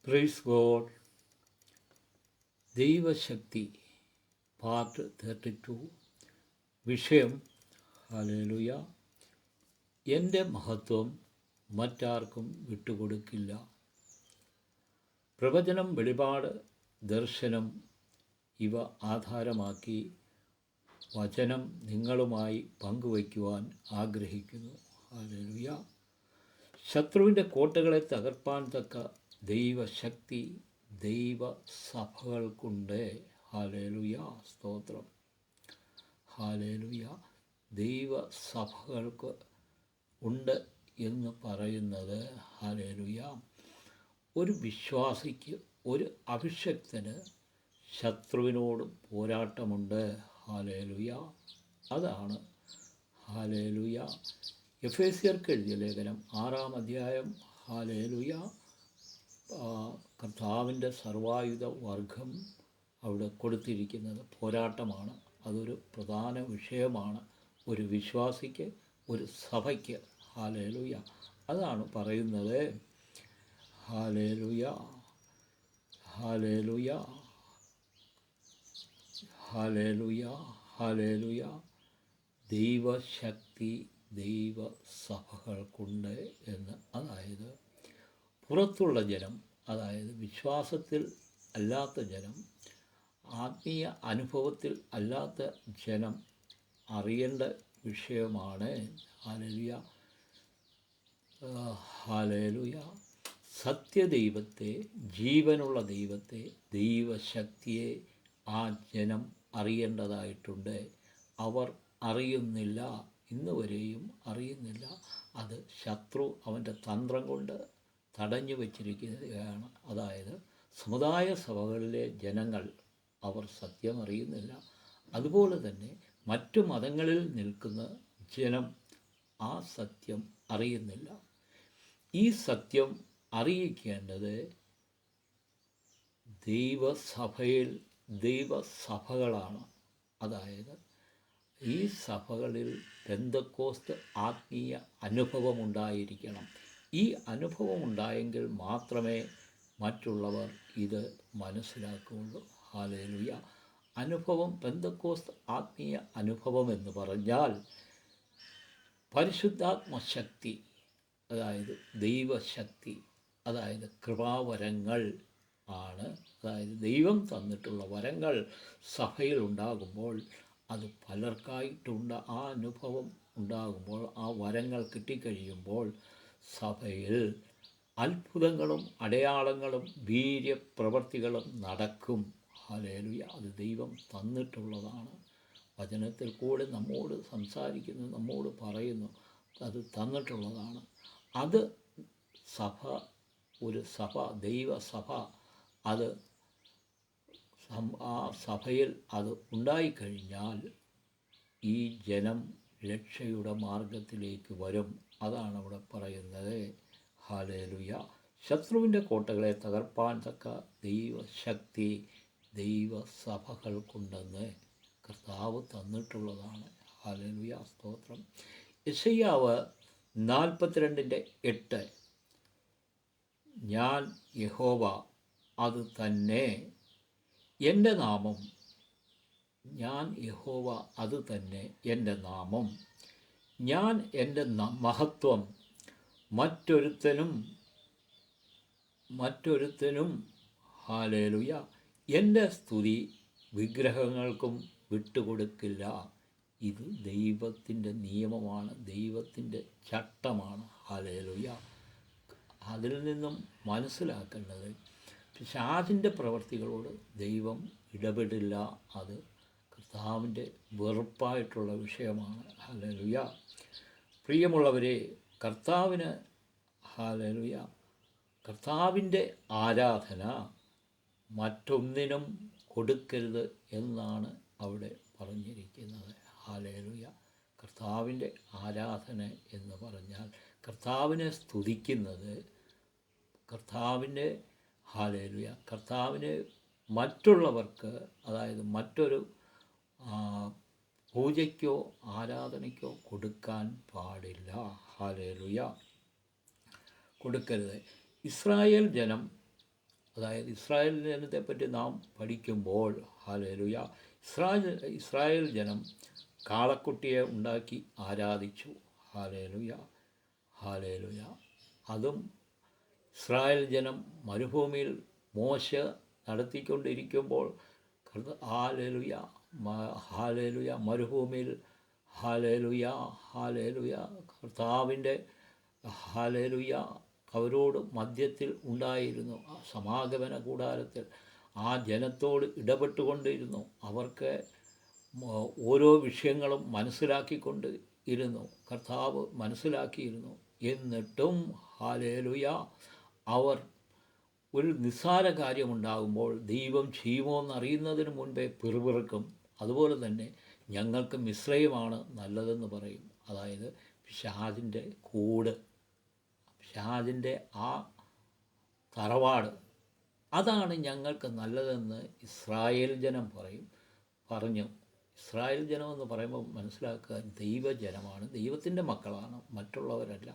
Praise God. ദൈവശക്തി part 32. വിഷയം hallelujah. എൻ്റെ മഹത്വം മറ്റാർക്കും വിട്ടുകൊടുക്കില്ല. പ്രവചനം, വെളിപാട്, ദർശനം ഇവ ആധാരമാക്കി വചനം നിങ്ങളുമായി പങ്കുവയ്ക്കുവാൻ ആഗ്രഹിക്കുന്നു. ഹല്ലേലൂയ. ശത്രുവിൻ്റെ കോട്ടകളെ തകർപ്പാൻ തക്ക ദൈവശക്തി ദൈവസഭകൾക്കുണ്ട്. ഹല്ലേലൂയ, സ്തോത്രം. ഹല്ലേലൂയ. ദൈവസഭകൾക്ക് ഉണ്ട് എന്ന് പറയുന്നത് ഹല്ലേലൂയ, ഒരു വിശ്വാസിക്ക്, ഒരു അഭിഷക്തന് ശത്രുവിനോട് പോരാട്ടമുണ്ട്. ഹല്ലേലൂയ. അതാണ് ഹല്ലേലൂയ. എഫേസ്യർക്ക് എഴുതിയ ലേഖനം 6-ാം അധ്യായം. ഹല്ലേലൂയ. കർത്താവിൻ്റെ സർവായുധ വർഗം അവിടെ കൊടുത്തിരിക്കുന്നത് പോരാട്ടമാണ്. അതൊരു പ്രധാന വിഷയമാണ് ഒരു വിശ്വാസിക്ക്, ഒരു സഭയ്ക്ക്. ഹല്ലേലൂയ. അതാണ് പറയുന്നത്. Hallelujah, hallelujah, hallelujah, hallelujah. ദൈവശക്തി ദൈവസഭകൾക്കുണ്ട് എന്ന്. അതായത് പുറത്തുള്ള ജനം, അതായത് വിശ്വാസത്തിൽ അല്ലാത്ത ജനം, ആത്മീയ അനുഭവത്തിൽ അല്ലാത്ത ജനം അറിയേണ്ട വിഷയമാണ്. Hallelujah, hallelujah. സത്യദൈവത്തെ, ജീവനുള്ള ദൈവത്തെ, ദൈവശക്തിയെ ആ ജനം അറിയേണ്ടതായിട്ടുണ്ട്. അവർ അറിയുന്നില്ല, ഇന്ന് വരെയും അറിയുന്നില്ല. അത് ശത്രു അവൻ്റെ തന്ത്രം കൊണ്ട് തടഞ്ഞു വച്ചിരിക്കുകയാണ്. അതായത് സമുദായ സഭകളിലെ ജനങ്ങൾ അവർ സത്യം അറിയുന്നില്ല. അതുപോലെ തന്നെ മറ്റു മതങ്ങളിൽ നിൽക്കുന്ന ജനം ആ സത്യം അറിയുന്നില്ല. ഈ സത്യം അറിയിക്കേണ്ടത് ദൈവസഭകളാണ്. അതായത് ഈ സഭകളിൽ പെന്തക്കോസ്ത് ആത്മീയ അനുഭവമുണ്ടായിരിക്കണം. ഈ അനുഭവമുണ്ടായെങ്കിൽ മാത്രമേ മറ്റുള്ളവർ ഇത് മനസ്സിലാക്കുകയുള്ളൂ. ഹല്ലേലൂയ. അനുഭവം, പെന്തക്കോസ്ത് ആത്മീയ അനുഭവം എന്ന് പറഞ്ഞാൽ പരിശുദ്ധാത്മശക്തി, അതായത് ദൈവശക്തി, അതായത് കൃപാവരങ്ങൾ ആണ്. അതായത് ദൈവം തന്നിട്ടുള്ള വരങ്ങൾ സഭയിൽ ഉണ്ടാകുമ്പോൾ, അത് പലർക്കായിട്ടുണ്ട്. ആ അനുഭവം ഉണ്ടാകുമ്പോൾ, ആ വരങ്ങൾ കിട്ടിക്കഴിയുമ്പോൾ സഭയിൽ അത്ഭുതങ്ങളും അടയാളങ്ങളും വീര്യപ്രവർത്തികളും നടക്കും. ഹല്ലേലൂയ. അത് ദൈവം തന്നിട്ടുള്ളതാണ്. വചനത്തിൽ കൂടെ നമ്മോട് സംസാരിക്കുന്നു, നമ്മോട് പറയുന്നു. അത് തന്നിട്ടുള്ളതാണ്. അത് സഭ, ഒരു സഭ, ദൈവസഭ, അത് ആ സഭയിൽ അത് ഉണ്ടായിക്കഴിഞ്ഞാൽ ഈ ജനം രക്ഷയുടെ മാർഗത്തിലേക്ക് വരും. അതാണ് അവിടെ പറയുന്നത്. ഹല്ലേലൂയ. ശത്രുവിൻ്റെ കോട്ടകളെ തകർപ്പാൻ തക്ക ദൈവശക്തി ദൈവസഭകൾക്കുണ്ടെന്ന് കർത്താവ് തന്നിട്ടുള്ളതാണ്. ഹല്ലേലൂയ, സ്തോത്രം. യെശയ്യാവ് 42:8, ഞാൻ യഹോവ, അത് തന്നെ എൻ്റെ നാമം. ഞാൻ യഹോവ, അത് തന്നെ എൻ്റെ നാമം. ഞാൻ എൻ്റെ മഹത്വം മറ്റൊരുത്തനും ഹല്ലേലൂയ, എൻ്റെ സ്തുതി വിഗ്രഹങ്ങൾക്കും വിട്ടുകൊടുക്കില്ല. ഇത് ദൈവത്തിൻ്റെ നിയമമാണ്, ദൈവത്തിൻ്റെ ചട്ടമാണ്. ഹല്ലേലൂയ. അതിൽ നിന്നും മനസ്സിലാക്കേണ്ടത് പിശാചിൻ്റെ പ്രവൃത്തികളോട് ദൈവം ഇടപെടില്ല. അത് കർത്താവിൻ്റെ വെറുപ്പായിട്ടുള്ള വിഷയമാണ്. ഹല്ലേലൂയ. പ്രിയമുള്ളവരെ, കർത്താവിന് ഹല്ലേലൂയ, കർത്താവിൻ്റെ ആരാധന മറ്റൊന്നിനും കൊടുക്കരുത് എന്നാണ് അവിടെ പറഞ്ഞിരിക്കുന്നത്. ഹല്ലേലൂയ. കർത്താവിൻ്റെ ആരാധന എന്ന് പറഞ്ഞാൽ കർത്താവിനെ സ്തുതിക്കുന്നത്, കർത്താവിൻ്റെ ഹല്ലേലൂയ, കർത്താവിനെ മറ്റുള്ളവർക്ക്, അതായത് മറ്റൊരു പൂജയ്ക്കോ ആരാധനയ്ക്കോ കൊടുക്കാൻ പാടില്ല. ഹല്ലേലൂയ, കൊടുക്കരുത്. ഇസ്രായേൽ ജനം അതായത് ഇസ്രായേൽ ജനത്തെപ്പറ്റി നാം പഠിക്കുമ്പോൾ ഹല്ലേലൂയ, ഇസ്രായേൽ ജനം കാളക്കുട്ടിയെ ഉണ്ടാക്കി ആരാധിച്ചു. Hallelujah, hallelujah. അതും ഇസ്രായേൽ ജനം മരുഭൂമിയിൽ മോശ നടത്തിക്കൊണ്ടിരിക്കുമ്പോൾ ഹല്ലേലൂയ, ഹല്ലേലൂയ, മരുഭൂമിയിൽ ഹല്ലേലൂയ, ഹല്ലേലൂയ, കർത്താവിൻ്റെ ഹല്ലേലൂയ അവരോട് മധ്യത്തിൽ ഉണ്ടായിരുന്നു. ആ സമാഗമന കൂടാരത്തിൽ ആ ജനത്തോട് ഇടപെട്ടുകൊണ്ടിരുന്നു. അവർക്ക് ഓരോ വിഷയങ്ങളും മനസ്സിലാക്കിക്കൊണ്ട് ഇരുന്നു. കർത്താവ് മനസ്സിലാക്കിയിരുന്നു. എന്നിട്ടും ഹല്ലേലൂയ അവർ ഒരു നിസ്സാര കാര്യമുണ്ടാകുമ്പോൾ ദൈവം ചെയ്യുമോ എന്നറിയുന്നതിന് മുൻപേ പിറുപിറുക്കും. അതുപോലെ തന്നെ ഞങ്ങൾക്ക് മിശ്രയമാണ് നല്ലതെന്ന് പറയും. അതായത് പിശാചിൻ്റെ കൂട്, പിശാചിൻ്റെ ആ തറവാട്, അതാണ് ഞങ്ങൾക്ക് നല്ലതെന്ന് ഇസ്രായേൽ ജനം പറഞ്ഞു. ഇസ്രായേൽ ജനമെന്ന് പറയുമ്പോൾ മനസ്സിലാക്കുക, ദൈവജനമാണ്, ദൈവത്തിൻ്റെ മക്കളാണ്, മറ്റുള്ളവരല്ല.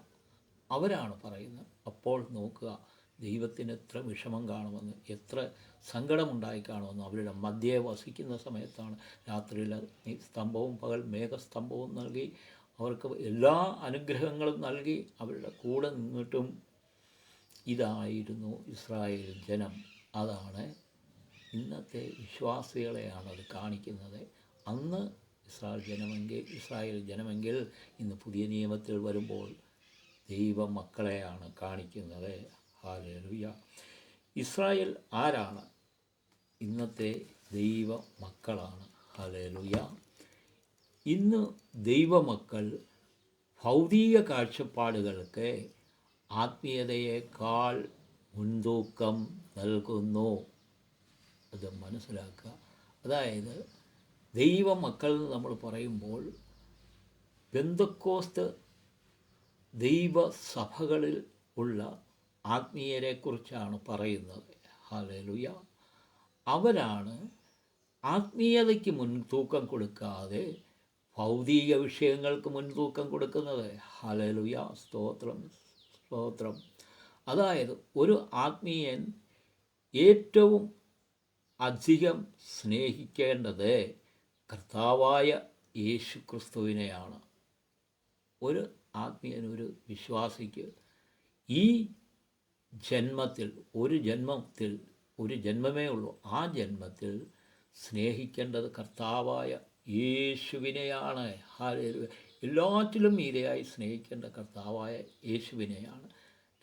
അവരാണ് പറയുന്നത്. അപ്പോൾ നോക്കുക, ദൈവത്തിന് എത്ര വിഷമം കാണുമെന്ന്, എത്ര സങ്കടമുണ്ടായി കാണുമെന്ന്. അവരുടെ മധ്യേ വസിക്കുന്ന സമയത്താണ് രാത്രിയിൽ സ്തംഭവും പകൽ മേഘസ്തംഭവും നൽകി അവർക്ക് എല്ലാ അനുഗ്രഹങ്ങളും നൽകി അവരുടെ കൂടെ നിന്നിട്ടും ഇതായിരുന്നു ഇസ്രായേൽ ജനം. അതാണ് ഇന്നത്തെ വിശ്വാസികളെയാണ് അത് കാണിക്കുന്നത്. അന്ന് ഇസ്രായേൽ ജനമെങ്കിൽ ഇന്ന് പുതിയ നിയമത്തിൽ വരുമ്പോൾ ദൈവ മക്കളെയാണ് കാണിക്കുന്നത്. ഹല്ലേലൂയ. ഇസ്രായേൽ ആരാണ്? ഇന്നത്തെ ദൈവ മക്കളാണ്. ഹല്ലേലൂയ. ഇന്ന് ദൈവമക്കൾ ഭൗതിക കാഴ്ചപ്പാടുകൾക്ക് ആത്മീയതയേക്കാൾ മുൻതൂക്കം നൽകുന്നു. അത് മനസ്സിലാക്കുക. അതായത് ദൈവമക്കൾ എന്ന് നമ്മൾ പറയുമ്പോൾ പെന്തക്കോസ്ത് ദൈവസഭകളിൽ ഉള്ള ആത്മീയരെക്കുറിച്ചാണ് പറയുന്നത്. ഹല്ലേലൂയ. അവരാണ് ആത്മീയതയ്ക്ക് മുൻതൂക്കം കൊടുക്കാതെ ഭൗതിക വിഷയങ്ങൾക്ക് മുൻതൂക്കം കൊടുക്കുന്നത്. ഹല്ലേലൂയ. സ്തോത്രം, സ്തോത്രം. അതായത് ഒരു ആത്മീയൻ ഏറ്റവും അധികം സ്നേഹിക്കേണ്ടത് കർത്താവായ യേശു ക്രിസ്തുവിനെയാണ്. ഒരു ആത്മീയൻ, ഒരു വിശ്വാസിക്ക് ഈ ജന്മത്തിൽ ഒരു ജന്മമേ ഉള്ളൂ. ആ ജന്മത്തിൽ സ്നേഹിക്കേണ്ടത് കർത്താവായ യേശുവിനെയാണ്. ഹല്ലേലൂയ. എല്ലാറ്റിലും മീതെയായി സ്നേഹിക്കേണ്ട കർത്താവായ യേശുവിനെയാണ്.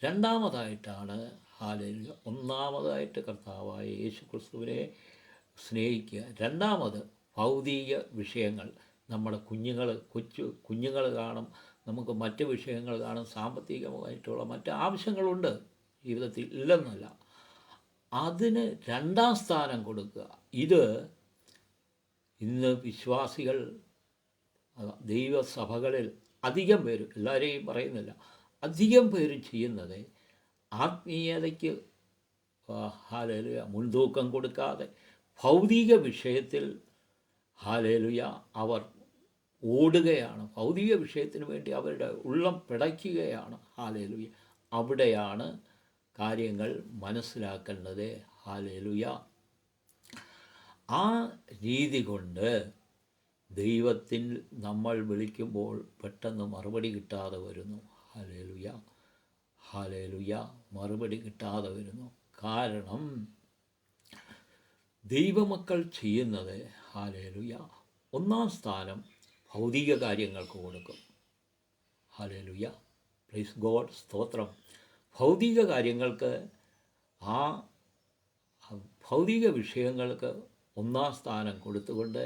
രണ്ടാമതായിട്ടാണ് ഹല്ലേലൂയ, ഒന്നാമതായിട്ട് കർത്താവായ യേശു ക്രിസ്തുവിനെ സ്നേഹിക്കുക. രണ്ടാമത് ഭൗതിക വിഷയങ്ങൾ. നമ്മുടെ കുഞ്ഞുങ്ങൾ കാണും, നമുക്ക് മറ്റ് വിഷയങ്ങൾ കാണും, സാമ്പത്തികമായിട്ടുള്ള മറ്റ് ആവശ്യങ്ങളുണ്ട് ജീവിതത്തിൽ, ഇല്ലെന്നല്ല. അതിന് രണ്ടാം സ്ഥാനം കൊടുക്കുക. ഇത് ഇന്ന് വിശ്വാസികൾ ദൈവസഭകളിൽ അധികം പേര്, എല്ലാവരെയും പറയുന്നില്ല, അധികം പേരും ചെയ്യുന്നത് ആത്മീയതയ്ക്ക് ഹല്ലേലൂയ മുൻതൂക്കം കൊടുക്കാതെ ഭൗതിക വിഷയത്തിൽ ഹല്ലേലൂയ അവർ ഓടുകയാണ്. ഭൗതിക വിഷയത്തിന് വേണ്ടി അവരുടെ ഉള്ളം പിടയ്ക്കുകയാണ്. ഹല്ലേലൂയ. അവിടെയാണ് കാര്യങ്ങൾ മനസ്സിലാക്കേണ്ടത്. ഹല്ലേലൂയ. ആ രീതി കൊണ്ട് ദൈവത്തിൽ നമ്മൾ വിളിക്കുമ്പോൾ പെട്ടെന്ന് മറുപടി കിട്ടാതെ വരുന്നു. Hallelujah, hallelujah. മറുപടി കിട്ടാതെ വരുന്നു. കാരണം ദൈവമക്കൾ ചെയ്യുന്നത് ഹല്ലേലൂയ ഒന്നാം സ്ഥാനം ഭൗതിക കാര്യങ്ങൾക്ക് കൊടുക്കും. ഹല്ലേലൂയ, പ്രൈസ് ഗോഡ്, സ്തോത്രം. ഭൗതിക കാര്യങ്ങൾക്ക്, ആ ഭൗതിക വിഷയങ്ങൾക്ക് ഒന്നാം സ്ഥാനം കൊടുത്തുകൊണ്ട്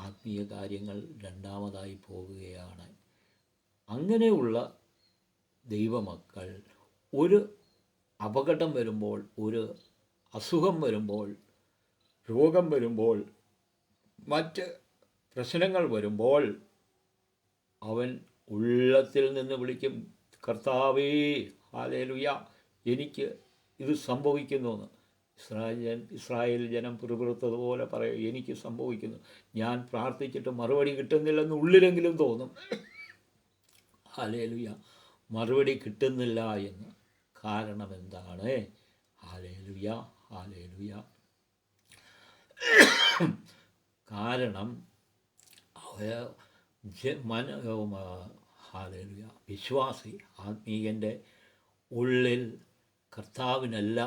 ആത്മീയ കാര്യങ്ങൾ രണ്ടാമതായി പോകുകയാണ്. അങ്ങനെയുള്ള ദൈവമക്കൾ ഒരു അപകടം വരുമ്പോൾ, ഒരു അസുഖം വരുമ്പോൾ, രോഗം വരുമ്പോൾ, മറ്റ് പ്രശ്നങ്ങൾ വരുമ്പോൾ അവൻ ഉള്ളത്തിൽ നിന്ന് വിളിക്കും, കർത്താവേ ഹല്ലേലൂയ, എനിക്ക് ഇത് സംഭവിക്കുന്നുവെന്ന്. ഇസ്രായേൽ ജനം പിറുപിറുത്തതുപോലെ പറയും, എനിക്ക് സംഭവിക്കുന്നു, ഞാൻ പ്രാർത്ഥിച്ചിട്ട് മറുപടി കിട്ടുന്നില്ലെന്ന് ഉള്ളിലെങ്കിലും തോന്നും. ഹല്ലേലൂയ, മറുപടി കിട്ടുന്നില്ല എന്ന്. കാരണം എന്താണ്? Hallelujah, hallelujah. കാരണം ഹാലേലുയ, വിശ്വാസി ആത്മീയൻ്റെ ഉള്ളിൽ കർത്താവിനല്ല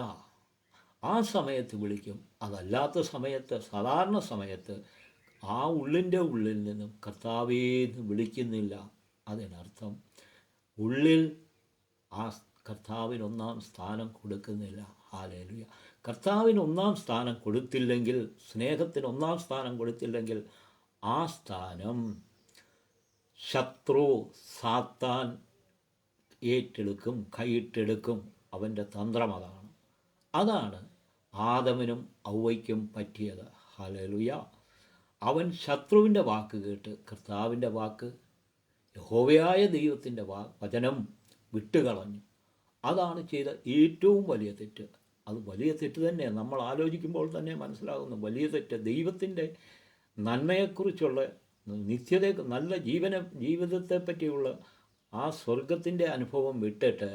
ആ സമയത്ത് വിളിക്കും. അതല്ലാത്ത സമയത്ത്, സാധാരണ സമയത്ത് ആ ഉള്ളിൻ്റെ ഉള്ളിൽ നിന്നും കർത്താവേന്ന് വിളിക്കുന്നില്ല. അതിനർത്ഥം ഉള്ളിൽ ആ കർത്താവിന് ഒന്നാം സ്ഥാനം കൊടുക്കുന്നില്ല. ഹാലേലുയ. കർത്താവിന് ഒന്നാം സ്ഥാനം കൊടുത്തില്ലെങ്കിൽ, സ്നേഹത്തിന് ഒന്നാം സ്ഥാനം കൊടുത്തില്ലെങ്കിൽ, ആ സ്ഥാനം ശത്രു സാത്താൻ ഏറ്റെടുക്കും, കൈയിട്ടെടുക്കും. അവൻ്റെ തന്ത്രം അതാണ്. അതാണ് ആദമിനും ഔവയ്ക്കും പറ്റിയത്. ഹല്ലേലൂയ. അവൻ ശത്രുവിൻ്റെ വാക്ക് കേട്ട് കർത്താവിൻ്റെ വാക്ക്, യഹോവയായ ദൈവത്തിൻ്റെ വചനം വിട്ടുകളഞ്ഞു. അതാണ് ചെയ്ത ഏറ്റവും വലിയ തെറ്റ്. അത് വലിയ തെറ്റ് തന്നെ. നമ്മൾ ആലോചിക്കുമ്പോൾ തന്നെ മനസ്സിലാകുന്നു വലിയ തെറ്റ്. ദൈവത്തിൻ്റെ നന്മയെക്കുറിച്ചുള്ള നിത്യത, നല്ല ജീവിതത്തെ പറ്റിയുള്ള ആ സ്വർഗത്തിൻ്റെ അനുഭവം വിട്ടിട്ട്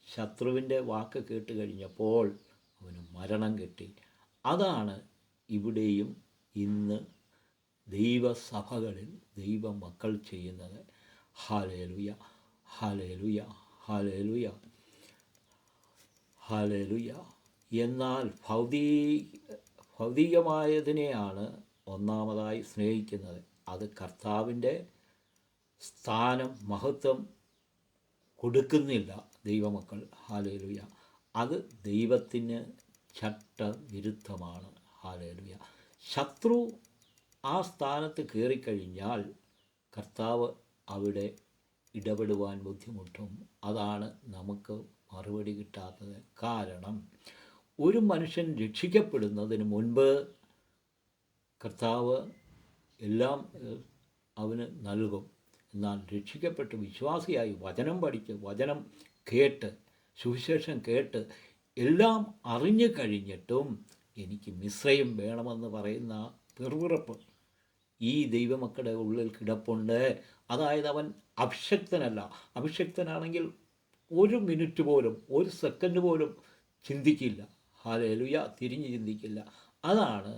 ശത്രുവിൻ്റെ വാക്ക് കേട്ട് കഴിഞ്ഞപ്പോൾ അവന് മരണം കിട്ടി. അതാണ് ഇവിടെയും ഇന്ന് ദൈവസഭകളിൽ ദൈവമക്കൾ ചെയ്യുന്നത്. Hallelujah, hallelujah, hallelujah, hallelujah. എന്നാൽ ഭൗതികമായതിനെയാണ് ഒന്നാമതായി സ്നേഹിക്കുന്നത്. അത് കർത്താവിൻ്റെ സ്ഥാനം, മഹത്വം കൊടുക്കുന്നില്ല ദൈവമക്കൾ. ഹല്ലേലൂയ. അത് ദൈവത്തിന് ചട്ടവിരുദ്ധമാണ്. ഹല്ലേലൂയ. ശത്രു ആ സ്ഥാനത്ത് കയറിക്കഴിഞ്ഞാൽ കർത്താവ് അവിടെ ഇടപെടുവാൻ ബുദ്ധിമുട്ടും. അതാണ് നമുക്ക് മറുപടി കിട്ടാത്തത്. കാരണം ഒരു മനുഷ്യൻ രക്ഷിക്കപ്പെടുന്നതിന് മുൻപ് കർത്താവ് എല്ലാം അവന് നൽകും. എന്നാൽ രക്ഷിക്കപ്പെട്ട് വിശ്വാസിയായി വചനം പഠിച്ച്, വചനം കേട്ട്, സുവിശേഷം കേട്ട് എല്ലാം അറിഞ്ഞു കഴിഞ്ഞിട്ടും എനിക്ക് മിശ്രയും വേണമെന്ന് പറയുന്ന പിറുപിറുപ്പ് ഈ ദൈവമക്കളുടെ ഉള്ളിൽ കിടപ്പുണ്ട്. അതായത് അവൻ അഭിഷക്തനല്ല. അഭിഷക്തനാണെങ്കിൽ ഒരു മിനിറ്റ് പോലും, ഒരു സെക്കൻഡ് പോലും ചിന്തിക്കില്ല. ഹല്ലേലൂയ, തിരിഞ്ഞ് ചിന്തിക്കില്ല. അതാണ്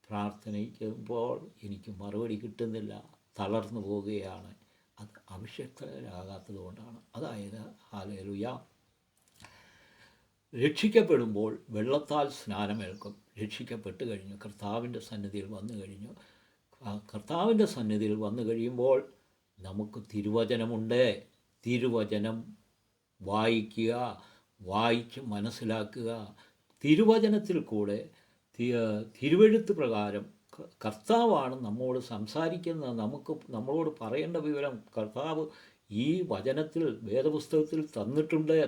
പ്രാർത്ഥനയ്ക്കുമ്പോൾ എനിക്ക് മറുപടി കിട്ടുന്നില്ല, തളർന്നു പോവുകയാണ്. അത് അഭിഷക്തരാകാത്തത് കൊണ്ടാണ്. അതായത് ഹല്ലേലൂയ, രക്ഷിക്കപ്പെടുമ്പോൾ വെള്ളത്താൽ സ്നാനമേൽക്കും. രക്ഷിക്കപ്പെട്ട് കഴിഞ്ഞു, കർത്താവിൻ്റെ സന്നിധിയിൽ വന്നു കഴിഞ്ഞു. കർത്താവിൻ്റെ സന്നിധിയിൽ വന്നു കഴിയുമ്പോൾ നമുക്ക് തിരുവചനമുണ്ട്. തിരുവചനം വായിക്കുക, വായിച്ച് മനസ്സിലാക്കുക. തിരുവചനത്തിൽ കൂടെ തിരുവെഴുത്ത് പ്രകാരം കർത്താവാണ് നമ്മോട് സംസാരിക്കുന്നത്. നമ്മളോട് പറയേണ്ട വിവരം കർത്താവ് ഈ വചനത്തിൽ, വേദപുസ്തകത്തിൽ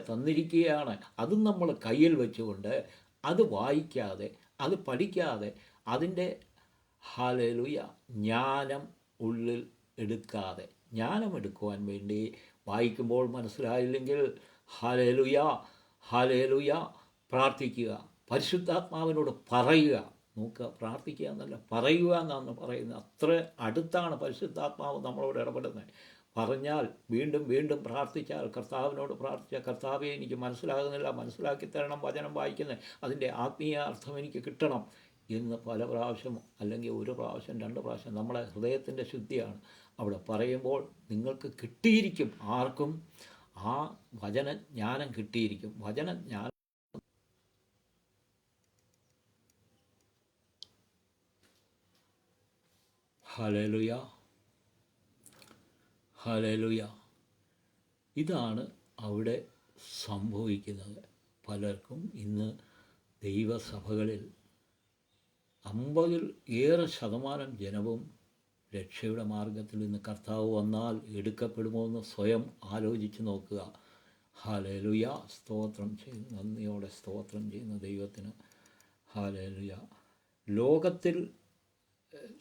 തന്നിരിക്കുകയാണ്. അതും നമ്മൾ കയ്യിൽ വെച്ചുകൊണ്ട് അത് വായിക്കാതെ, അത് പഠിക്കാതെ, അതിൻ്റെ ഹല്ലേലൂയ ജ്ഞാനം ഉള്ളിൽ എടുക്കാതെ, ജ്ഞാനം എടുക്കുവാൻ വേണ്ടി വായിക്കുമ്പോൾ മനസ്സിലായില്ലെങ്കിൽ ഹല്ലേലൂയ, ഹല്ലേലൂയ പ്രാർത്ഥിക്കുക, പരിശുദ്ധാത്മാവിനോട് പറയുക. നോക്കുക, പ്രാർത്ഥിക്കുക എന്നല്ല, പറയുക എന്നാണ് പറയുന്നത്. അത്ര അടുത്താണ് പരിശുദ്ധാത്മാവ് നമ്മളോട് ഇടപെടുന്നത്. പറഞ്ഞാൽ വീണ്ടും വീണ്ടും പ്രാർത്ഥിച്ചാൽ, കർത്താവിനോട് പ്രാർത്ഥിച്ചാൽ, കർത്താവെ എനിക്ക് മനസ്സിലാകുന്നില്ല, മനസ്സിലാക്കി തരണം, വചനം വായിക്കുന്നത് അതിൻ്റെ ആത്മീയ അർത്ഥം എനിക്ക് കിട്ടണം എന്ന് പല പ്രാവശ്യം, അല്ലെങ്കിൽ ഒരു പ്രാവശ്യം, 2 പ്രാവശ്യം നമ്മളെ ഹൃദയത്തിൻ്റെ ശുദ്ധിയാണ് അവിടെ പറയുമ്പോൾ നിങ്ങൾക്ക് കിട്ടിയിരിക്കും. ആർക്കും ആ വചനജ്ഞാനം കിട്ടിയിരിക്കും. വചനജ്ഞാനം ഹല്ലേലൂയ, ഹല്ലേലൂയ. ഇതാണ് അവിടെ സംഭവിക്കുന്നത്. പലർക്കും ഇന്ന് ദൈവസഭകളിൽ 50% ജനവും രക്ഷയുടെ മാർഗത്തിൽ നിന്ന് കർത്താവ് വന്നാൽ എടുക്കപ്പെടുമോ എന്ന് സ്വയം ആലോചിച്ച് നോക്കുക. ഹല്ലേലൂയ, സ്തോത്രം ചെയ്യുന്നു, നന്ദിയോടെ സ്തോത്രം ചെയ്യുന്ന ദൈവത്തിന്. ഹല്ലേലൂയ. ലോകത്തിൽ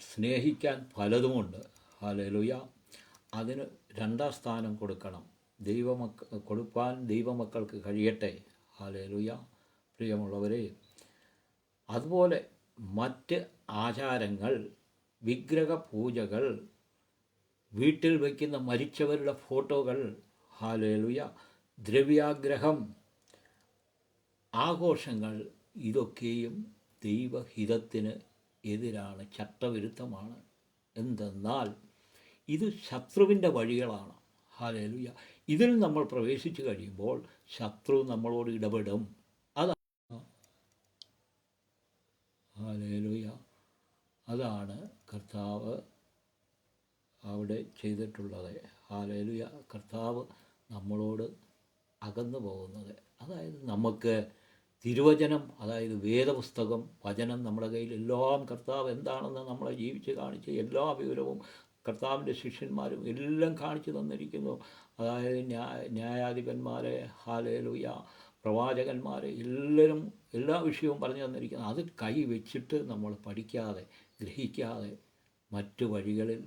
സ്നേഹിക്കാൻ പലതുമുണ്ട്. ഹല്ലേലൂയ. അതിന് 2ാം സ്ഥാനം കൊടുക്കണം. കൊടുക്കാൻ ദൈവമക്കൾക്ക് കഴിയട്ടെ. ഹല്ലേലൂയ. പ്രിയമുള്ളവരെ, അതുപോലെ മറ്റ് ആചാരങ്ങൾ, വിഗ്രഹ പൂജകൾ, വീട്ടിൽ വയ്ക്കുന്ന മരിച്ചവരുടെ ഫോട്ടോകൾ, ഹല്ലേലൂയ, ദ്രവ്യാഗ്രഹം, ആഘോഷങ്ങൾ, ഇതൊക്കെയും ദൈവഹിതത്തിന് എതിരാണ്, ചട്ടവിരുദ്ധമാണ്. എന്തെന്നാൽ ഇത് ശത്രുവിൻ്റെ വഴികളാണ്. ഹല്ലേലൂയ. ഇതിൽ നമ്മൾ പ്രവേശിച്ചു കഴിയുമ്പോൾ ശത്രു നമ്മളോട് ഇടപെടും. അതാണ് ഹല്ലേലൂയ. അതാണ് കർത്താവ് അവിടെ ചെയ്തിട്ടുള്ളത്. ഹല്ലേലൂയ. കർത്താവ് നമ്മളോട് അകന്നു പോകുന്നത്, അതായത് നമുക്ക് തിരുവചനം, അതായത് വേദപുസ്തകം, വചനം നമ്മുടെ കയ്യിൽ എല്ലാം കർത്താവ് എന്താണെന്ന് നമ്മളെ ജീവിച്ച് കാണിച്ച് എല്ലാ വിവരവും കർത്താവിൻ്റെ ശിഷ്യന്മാരും എല്ലാം കാണിച്ചു തന്നിരിക്കുന്നു. അതായത് ന്യായാധിപന്മാരെ, ഹല്ലേലൂയ, പ്രവാചകന്മാരെ എല്ലാവരും എല്ലാ വിഷയവും പറഞ്ഞു തന്നിരിക്കുന്നു. അത് കൈ വെച്ചിട്ട് നമ്മൾ പഠിക്കാതെ ഗ്രഹിക്കാതെ മറ്റു വഴികളിൽ,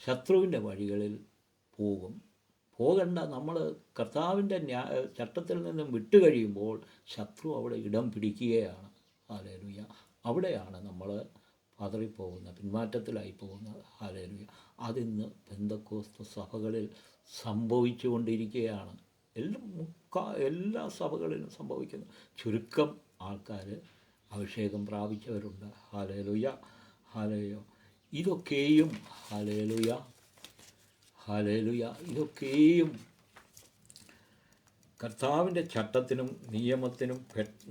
ശത്രുവിൻ്റെ വഴികളിൽ പോകണ്ട. നമ്മൾ കർത്താവിൻ്റെ ചട്ടത്തിൽ നിന്നും വിട്ടു കഴിയുമ്പോൾ ശത്രു അവിടെ ഇടം പിടിക്കുകയാണ്. ഹല്ലേലൂയ. അവിടെയാണ് നമ്മൾ പതറിപ്പോകുന്നത്, പിന്മാറ്റത്തിലായി പോകുന്നത്. ഹല്ലേലൂയ. അതിന്ന് പെന്തക്കോസ്ത് സഭകളിൽ സംഭവിച്ചു കൊണ്ടിരിക്കുകയാണ്. എല്ലാ സഭകളിലും സംഭവിക്കുന്നു. ചുരുക്കം ആൾക്കാർ അഭിഷേകം പ്രാപിച്ചവരുണ്ട്. ഹല്ലേലൂയ. ഹല്ലേലൂയ. ഇതൊക്കെയും ഹല്ലേലൂയ, ഹല്ലേലൂയ, ഇതൊക്കെയും കർത്താവിൻ്റെ ചട്ടത്തിനും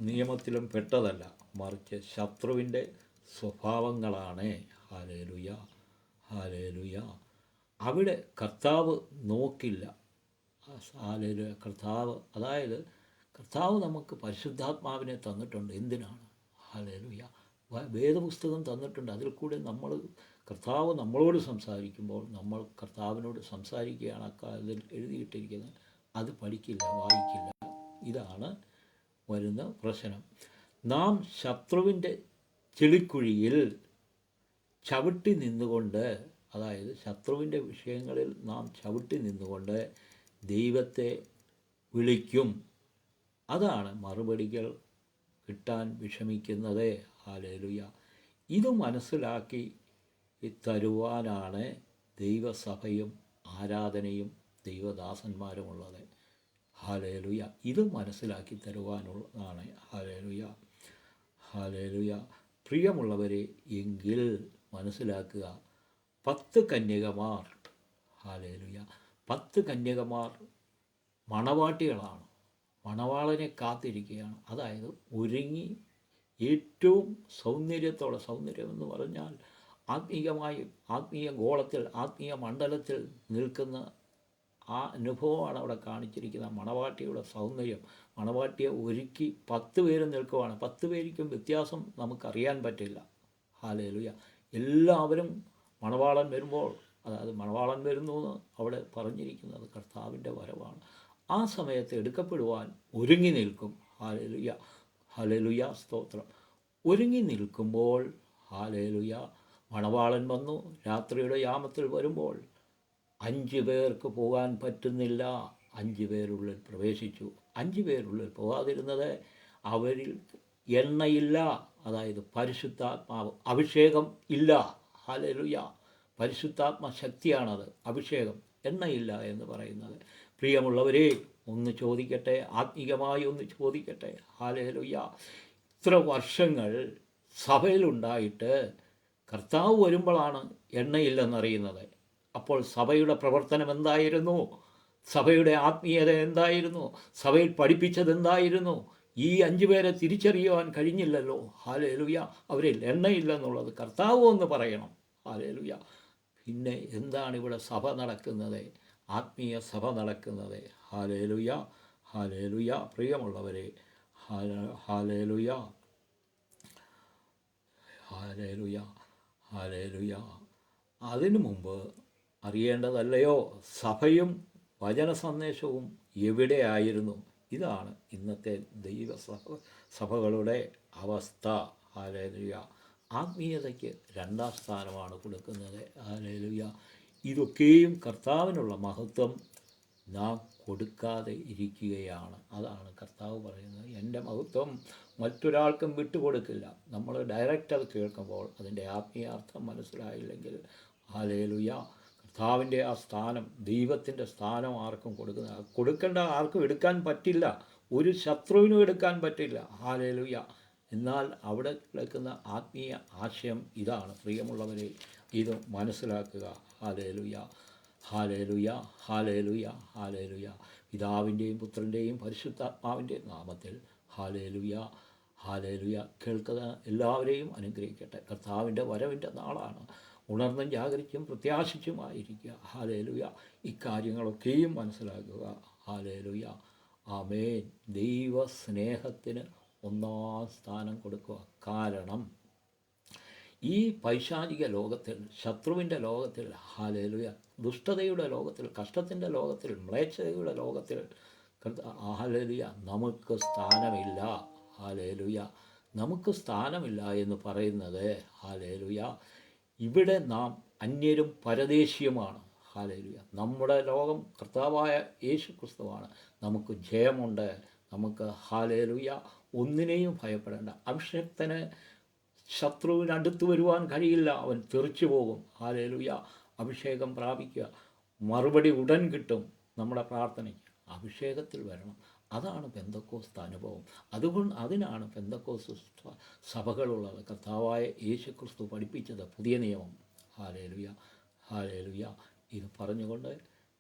നിയമത്തിലും പെട്ടതല്ല, മറിച്ച് ശത്രുവിൻ്റെ സ്വഭാവങ്ങളാണ്. ഹല്ലേലൂയ. ഹല്ലേലൂയ. അവിടെ കർത്താവ് നോക്കില്ല. ഹല്ലേലൂയ. അതായത് കർത്താവ് നമുക്ക് പരിശുദ്ധാത്മാവിനെ തന്നിട്ടുണ്ട്. എന്തിനാണ്? ഹല്ലേലൂയ. വേദപുസ്തകം തന്നിട്ടുണ്ട്. അതിൽ കൂടെ കർത്താവ് നമ്മളോട് സംസാരിക്കുമ്പോൾ നമ്മൾ കർത്താവിനോട് സംസാരിക്കുകയാണ്. അതിൽ എഴുതിയിട്ടിരിക്കുന്നത് അത് പഠിക്കില്ല, വായിക്കില്ല. ഇതാണ് വരുന്ന പ്രശ്നം. നാം ശത്രുവിൻ്റെ ചെളിക്കുഴിയിൽ ചവിട്ടി നിന്നുകൊണ്ട്, അതായത് ശത്രുവിൻ്റെ വിഷയങ്ങളിൽ നാം ചവിട്ടി നിന്നുകൊണ്ട് ദൈവത്തെ വിളിക്കും. അതാണ് മറുപടികൾ കിട്ടാൻ വിഷമിക്കുന്നത്. ഹല്ലേലൂയ. ഇത് മനസ്സിലാക്കി തരുവാനാണ് ദൈവസഭയും ആരാധനയും ദൈവദാസന്മാരുമുള്ളത്. ഹല്ലേലൂയ. ഇത് മനസ്സിലാക്കി തരുവാനുള്ളതാണ്. ഹല്ലേലൂയ. ഹല്ലേലൂയ. പ്രിയമുള്ളവരെ, എങ്കിൽ മനസ്സിലാക്കുക, 10 കന്യകമാർ, ഹല്ലേലൂയ, 10 കന്യകമാർ മണവാട്ടികളാണ്. മണവാളനെ കാത്തിരിക്കുകയാണ്. അതായത് ഒരുങ്ങി ഏറ്റവും സൗന്ദര്യത്തോടെ, സൗന്ദര്യം എന്ന് പറഞ്ഞാൽ ആത്മീയമായി, ആത്മീയ ഗോളത്തിൽ, ആത്മീയ മണ്ഡലത്തിൽ നിൽക്കുന്ന ആ അനുഭവമാണ് അവിടെ കാണിച്ചിരിക്കുന്നത്. മണവാട്ടിയുടെ സൗന്ദര്യം. മണവാട്ടിയെ ഒരുക്കി 10 പേര് നിൽക്കുവാണ്. 10 പേർക്കും വ്യത്യാസം നമുക്കറിയാൻ പറ്റില്ല. ഹല്ലേലൂയ. എല്ലാവരും മണവാളൻ വരുമ്പോൾ, അതായത് മണവാളൻ വരുന്നു എന്ന് അവിടെ പറഞ്ഞിരിക്കുന്നത് കർത്താവിൻ്റെ വരവാണ്. ആ സമയത്ത് എടുക്കപ്പെടുവാൻ ഒരുങ്ങി നിൽക്കും. ഹല്ലേലൂയ. ഹല്ലേലൂയ. സ്തോത്രം. ഒരുങ്ങി നിൽക്കുമ്പോൾ, ഹല്ലേലൂയ, മണവാളൻ വന്നു. രാത്രിയുടെ യാമത്തിൽ വരുമ്പോൾ 5 പേർക്ക് പോകാൻ പറ്റുന്നില്ല. 5 പേരുള്ളിൽ പ്രവേശിച്ചു. 5 പേരുള്ളിൽ പോകാതിരുന്നത് അവരിൽ എണ്ണയില്ല, അതായത് പരിശുദ്ധാത്മാവ്, അഭിഷേകം ഇല്ല. ഹല്ലേലൂയ. പരിശുദ്ധാത്മ ശക്തിയാണത്, അഭിഷേകം. എണ്ണയില്ല എന്ന് പറയുന്നത്. പ്രിയമുള്ളവരെ, ഒന്ന് ചോദിക്കട്ടെ, ആത്മീകമായി ഒന്ന് ചോദിക്കട്ടെ. ഹല്ലേലൂയ. ഇത്ര വർഷങ്ങൾ സഭയിലുണ്ടായിട്ട് കർത്താവ് വരുമ്പോഴാണ് എണ്ണയില്ലെന്നറിയുന്നത്. അപ്പോൾ സഭയുടെ പ്രവർത്തനം എന്തായിരുന്നു? സഭയുടെ ആത്മീയത എന്തായിരുന്നു? സഭയിൽ പഠിപ്പിച്ചത് എന്തായിരുന്നു? ഈ 5 പേരെ തിരിച്ചറിയുവാൻ കഴിഞ്ഞില്ലല്ലോ. ഹല്ലേലൂയ. അവരിൽ എണ്ണയില്ലെന്നുള്ളത് കർത്താവ് ഒന്ന് പറയണം. ഹല്ലേലൂയ. പിന്നെ എന്താണ് ഇവിടെ സഭ നടക്കുന്നത്? ആത്മീയ സഭ നടക്കുന്നത്. ഹല്ലേലൂയ. ഹല്ലേലൂയ. പ്രിയമുള്ളവരെ, ഹല്ലേലൂയ. ഹല്ലേലൂയ. ഹല്ലേലൂയ. അതിനു മുമ്പ് അറിയേണ്ടതല്ലയോ, സഭയും വചന സന്ദേശവും എവിടെയായിരുന്നു? ഇതാണ് ഇന്നത്തെ സഭകളുടെ അവസ്ഥ. ഹല്ലേലൂയ. ആത്മീയതയ്ക്ക് 2ാം സ്ഥാനമാണ് കൊടുക്കുന്നത്. ഹല്ലേലൂയ. ഇതൊക്കെയും കർത്താവിനുള്ള മഹത്വം നാം കൊടുക്കാതെ ഇരിക്കുകയാണ്. അതാണ് കർത്താവ് പറയുന്നത്. എൻ്റെ മഹത്വം മറ്റൊരാൾക്കും വിട്ടുകൊടുക്കില്ല. നമ്മൾ ഡയറക്റ്റ് അത് കേൾക്കുമ്പോൾ അതിൻ്റെ ആത്മീയാർത്ഥം മനസ്സിലായില്ലെങ്കിൽ, ഹല്ലേലൂയ, കർത്താവിൻ്റെ ആ സ്ഥാനം, ദൈവത്തിൻ്റെ സ്ഥാനം ആർക്കും കൊടുക്കേണ്ട, ആർക്കും എടുക്കാൻ പറ്റില്ല. ഒരു ശത്രുവിനും എടുക്കാൻ പറ്റില്ല. ഹല്ലേലൂയ. എന്നാൽ അവിടെ കിടക്കുന്ന ആത്മീയ ആശയം ഇതാണ്. പ്രിയമുള്ളവരെ, ഇത് മനസ്സിലാക്കുക. Hallelujah, hallelujah, hallelujah, hallelujah. പിതാവിൻ്റെയും പുത്രൻ്റെയും പരിശുദ്ധാത്മാവിൻ്റെയും നാമത്തിൽ ഹാലേലുയ, ഹാലേലുയ. കേൾക്കുന്ന എല്ലാവരെയും അനുഗ്രഹിക്കട്ടെ. കർത്താവിൻ്റെ വരവിൻ്റെ നാളാണ്. ഉണർന്നും ജാഗരിച്ചും പ്രത്യാശിച്ചുമായിരിക്കുക. ഹാലേലുയ. ഇക്കാര്യങ്ങളൊക്കെയും മനസ്സിലാക്കുക. ഹാലേലുയ. ആമേൻ. ദൈവസ്നേഹത്തിന് ഒന്നാം സ്ഥാനം കൊടുക്കുക. കാരണം ഈ പൈശാചിക ലോകത്തിൽ, ശത്രുവിൻ്റെ ലോകത്തിൽ, ഹാലേലുയ, ദുഷ്ടതയുടെ ലോകത്തിൽ, കഷ്ടത്തിൻ്റെ ലോകത്തിൽ, മ്ലേച്ഛതയുടെ ലോകത്തിൽ, ഹാലേലുയ, നമുക്ക് സ്ഥാനമില്ല. ഹാലേലുയ, നമുക്ക് സ്ഥാനമില്ല എന്ന് പറയുന്നത്, ഹാലേലുയ, ഇവിടെ നാം അന്യരും പരദേശിയുമാണ്. ഹാലേലുയ. നമ്മുടെ ലോകം കർത്താവായ യേശു ക്രിസ്തുവാണ്. നമുക്ക് ജയമുണ്ട്. നമുക്ക് ഹാലേലുയ ഒന്നിനെയും ഭയപ്പെടേണ്ട. അഭിഷക്തന് ശത്രുവിനടുത്ത് വരുവാൻ കഴിയില്ല, അവൻ തെറിച്ചു പോകും. ഹാലേലുയ. അഭിഷേകം പ്രാപിക്കുക, മറുപടി ഉടൻ കിട്ടും. നമ്മുടെ പ്രാർത്ഥനയ്ക്ക് അഭിഷേകത്തിൽ വരണം. അതാണ് പെന്തക്കോസ്ത് അനുഭവം. അതിനാണ് പെന്തക്കോസ്ത് സഭകളുള്ളത്. കർത്താവായ യേശു ക്രിസ്തു പഠിപ്പിച്ചത് പുതിയ നിയമം. Hallelujah, hallelujah. ഇത് പറഞ്ഞുകൊണ്ട്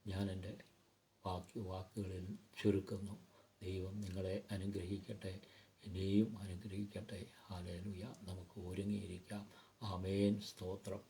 ഞാൻ എൻ്റെ വാക്കുകളിൽ ചുരുക്കുന്നു. ദൈവം നിങ്ങളെ അനുഗ്രഹിക്കട്ടെ, എന്നെയും അനുഗ്രഹിക്കട്ടെ. ഹാലേലുയ. നമുക്ക് ഒരുങ്ങിയിരിക്കാം. ആമേൻ. സ്തോത്രം.